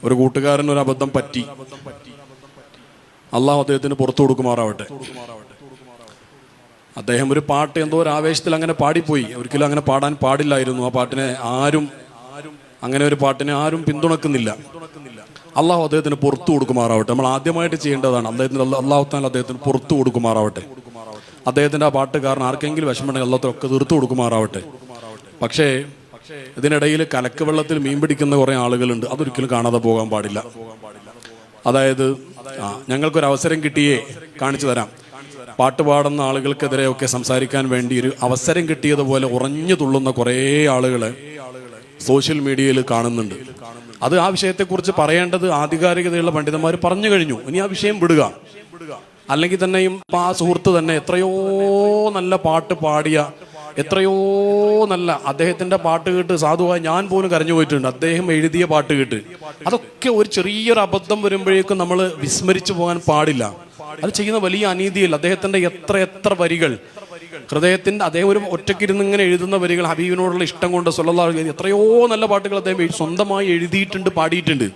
ഒരു കൂട്ടുകാരൻ ഒരു അബദ്ധം പറ്റി. അള്ളാഹു അദ്ദേഹത്തിന് പുറത്തു കൊടുക്കുമാറാവട്ടെ. അദ്ദേഹം ഒരു പാട്ട് എന്തോ ഒരു ആവേശത്തിൽ അങ്ങനെ പാടിപ്പോയി. ഒരിക്കലും അങ്ങനെ പാടാൻ പാടില്ലായിരുന്നു. ആ പാട്ടിനെ അങ്ങനെ ഒരു പാട്ടിനെ ആരും പിന്തുണക്കുന്നില്ല. അള്ളാഹു അദ്ദേഹത്തിന് പുറത്തു കൊടുക്കുമാറാവട്ടെ. നമ്മൾ ആദ്യമായിട്ട് ചെയ്യേണ്ടതാണ് അള്ളാഹു താല അദ്ദേഹത്തിന് പുറത്തു കൊടുക്കുമാറാവട്ടെ. അദ്ദേഹത്തിൻ്റെ ആ പാട്ട് കാരണം ആർക്കെങ്കിലും വിഷമമുണ്ടെങ്കിൽ അള്ളാഹുത്തൊക്കെ തീർത്തു കൊടുക്കുമാറാവട്ടെ. പക്ഷേ ഇതിനിടയിൽ കലക്ക് വെള്ളത്തിൽ മീൻ പിടിക്കുന്ന കുറേ ആളുകളുണ്ട്. അതൊരിക്കലും കാണാതെ പോകാൻ പാടില്ല. അതായത് ഞങ്ങൾക്കൊരു അവസരം കിട്ടിയേ കാണിച്ചു തരാം. പാട്ട് പാടുന്ന ആളുകൾക്കെതിരെയൊക്കെ സംസാരിക്കാൻ വേണ്ടി ഒരു അവസരം കിട്ടിയതുപോലെ ഉറഞ്ഞു തുള്ളുന്ന കുറേ ആളുകളെ സോഷ്യൽ മീഡിയയിൽ കാണുന്നുണ്ട്. അത് ആ വിഷയത്തെക്കുറിച്ച് പറയേണ്ടത് ആധികാരികതയുള്ള പണ്ഡിതന്മാർ പറഞ്ഞു കഴിഞ്ഞു. ഇനി ആ വിഷയം വിടുക. അല്ലെങ്കിൽ തന്നെയും ആ സുഹൃത്ത് തന്നെ എത്രയോ നല്ല പാട്ട് പാടിയ, എത്രയോ നല്ല അദ്ദേഹത്തിൻ്റെ പാട്ട് കേട്ട് സാധുവായി ഞാൻ പോലും കരഞ്ഞു പോയിട്ടുണ്ട്. അദ്ദേഹം എഴുതിയ പാട്ട് കേട്ട്. അതൊക്കെ ഒരു ചെറിയൊരു അബദ്ധം വരുമ്പോഴേക്കും നമ്മൾ വിസ്മരിച്ചു പോകാൻ പാടില്ല. അത് ചെയ്യുന്ന വലിയ അനീതിയല്ല. അദ്ദേഹത്തിൻ്റെ എത്ര വരികൾ ഹൃദയത്തിൻ്റെ, അദ്ദേഹം ഒരു ഒറ്റയ്ക്കിരുന്ന് ഇങ്ങനെ എഴുതുന്ന വരികൾ ഹബീബിനോടുള്ള ഇഷ്ടം കൊണ്ട് സ്വല്ലല്ലാഹു അലൈഹി എത്രയോ നല്ല പാട്ടുകൾ അദ്ദേഹം സ്വന്തമായി എഴുതിയിട്ടുണ്ട്, പാടിയിട്ടുണ്ട്.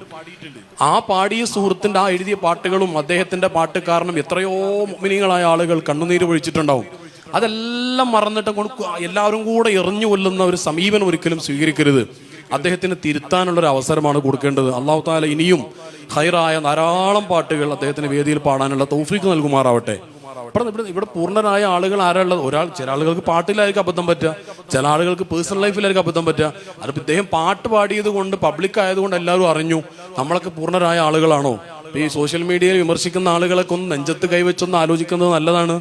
ആ പാടിയ സുഹൃത്തിൻ്റെ ആ എഴുതിയ പാട്ടുകളും അദ്ദേഹത്തിൻ്റെ പാട്ട് കാരണം എത്രയോ മുഅ്മിനീങ്ങളായ ആളുകൾ കണ്ണുനീര് പൊഴിച്ചിട്ടുണ്ടാവും. അതെല്ലാം മറന്നിട്ട് എല്ലാവരും കൂടെ എറിഞ്ഞു കൊല്ലുന്ന ഒരു സമീപനം ഒരിക്കലും സ്വീകരിക്കരുത്. അദ്ദേഹത്തിന് തിരുത്താനുള്ളൊരു അവസരമാണ് കൊടുക്കേണ്ടത്. അല്ലാഹു തആല ഇനിയും ഖൈറായ ധാരാളം പാട്ടുകൾ അദ്ദേഹത്തിന് വേദിയിൽ പാടാനുള്ള തൗഫീഖ് നൽകുമാറാവട്ടെ. ഇവിടെ പൂർണ്ണരായ ആളുകൾ ആരാളുള്ളത്? ചില ആളുകൾക്ക് പാട്ടിലായിരിക്കും അബദ്ധം പറ്റുക, ചില ആളുകൾക്ക് പേഴ്സണൽ ലൈഫിലായിരിക്കും അബദ്ധം പറ്റുക. അതിപ്പോൾ ഇദ്ദേഹം പാട്ട് പാടിയത് കൊണ്ട്, പബ്ലിക് ആയതുകൊണ്ട് എല്ലാവരും അറിഞ്ഞു. നമ്മളൊക്കെ പൂർണ്ണരായ ആളുകളാണോ? ഈ സോഷ്യൽ മീഡിയയിൽ വിമർശിക്കുന്ന ആളുകളൊക്കെ ഒന്ന് നെഞ്ചത്ത് കൈവച്ചൊന്ന് ആലോചിക്കുന്നത് നല്ലതാണ്.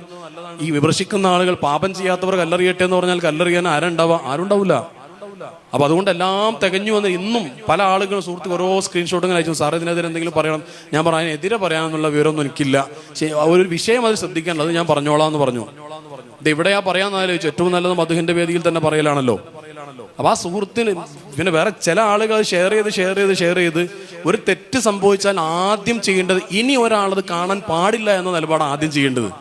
ഈ വിമർശിക്കുന്ന ആളുകൾ പാപം ചെയ്യാത്തവർ കല്ലെറിയട്ടെ എന്ന് പറഞ്ഞാൽ കല്ലെറിയാൻ ആരുണ്ടാവില്ല. അപ്പൊ അതുകൊണ്ട് എല്ലാം തികഞ്ഞു വന്ന് ഇന്നും പല ആളുകളും സുഹൃത്ത് ഓരോ സ്ക്രീൻഷോട്ടുകൾ അയച്ചു. സാർ ഇതിനെതിരെ എന്തെങ്കിലും പറയണം. ഞാൻ പറഞ്ഞു അതിനെതിരെ പറയാനുള്ള വിവരമൊന്നും എനിക്കില്ല. ഒരു വിഷയം അത് ശ്രദ്ധിക്കേണ്ടത് ഞാൻ പറഞ്ഞോളാം എന്ന് പറഞ്ഞു. ഇത് എവിടെയാ പറയാന്ന് ആലോചിച്ചു. ഏറ്റവും നല്ലത് മധുഹിന്റെ വേദിയിൽ തന്നെ പറയലാണല്ലോ. അപ്പൊ ആ സുഹൃത്തിന് പിന്നെ വേറെ ചില ആളുകൾ ഷെയർ ചെയ്ത് ഒരു തെറ്റ് സംഭവിച്ചാൽ ആദ്യം ചെയ്യേണ്ടത് ഇനി ഒരാളത് കാണാൻ പാടില്ല എന്ന നിലപാട് ആദ്യം ചെയ്യേണ്ടത്.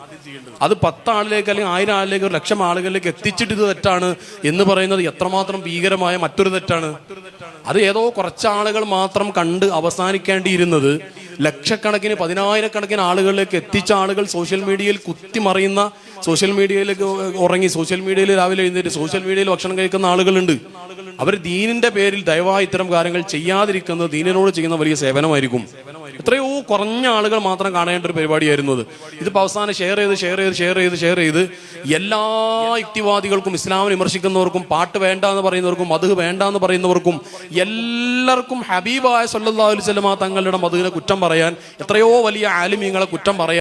അത് 10 ആളിലേക്ക് അല്ലെങ്കിൽ 1000 ആളിലേക്ക് 1,00,000 ആളുകളിലേക്ക് എത്തിച്ചിട്ട് ഇത് തെറ്റാണ് എന്ന് പറയുന്നത് എത്രമാത്രം ഭീകരമായ മറ്റൊരു തെറ്റാണ്. അത് ഏതോ കുറച്ച് ആളുകൾ മാത്രം കണ്ട് അവസാനിക്കേണ്ടിയിരുന്നത് ലക്ഷക്കണക്കിന് 10,000-കണക്കിന് ആളുകളിലേക്ക് എത്തിച്ച ആളുകൾ സോഷ്യൽ മീഡിയയിൽ കുത്തിമറിയുന്ന, സോഷ്യൽ മീഡിയയിലേക്ക് ഉറങ്ങി, സോഷ്യൽ മീഡിയയിൽ രാവിലെ എഴുന്നേറ്റ് സോഷ്യൽ മീഡിയയിൽ ഭക്ഷണം കഴിക്കുന്ന ആളുകളുണ്ട്. അവർ ദീനിന്റെ പേരിൽ ദയവായി ഇത്തരം കാര്യങ്ങൾ ചെയ്യാതിരിക്കുന്നത് ദീനിനോട് ചെയ്യുന്ന വലിയ സേവനമായിരിക്കും. എത്രയോ കുറഞ്ഞ ആളുകൾ മാത്രം കാണേണ്ട ഒരു പരിപാടിയായിരുന്നു അത്. ഇതിപ്പോൾ അവസാനം ഷെയർ ചെയ്ത് എല്ലാ യുക്തിവാദികൾക്കും, ഇസ്ലാമിനെ വിമർശിക്കുന്നവർക്കും, പാട്ട് വേണ്ട എന്ന് പറയുന്നവർക്കും, മദ്ഹ് വേണ്ട എന്ന് പറയുന്നവർക്കും എല്ലാവർക്കും ഹബീബായ സല്ലല്ലാഹു അലൈഹി വസല്ലമ തങ്ങളുടെ മദ്ഹിനെ കുറ്റം പറയാൻ, എത്രയോ വലിയ ആലിമീങ്ങളെ കുറ്റം പറയാൻ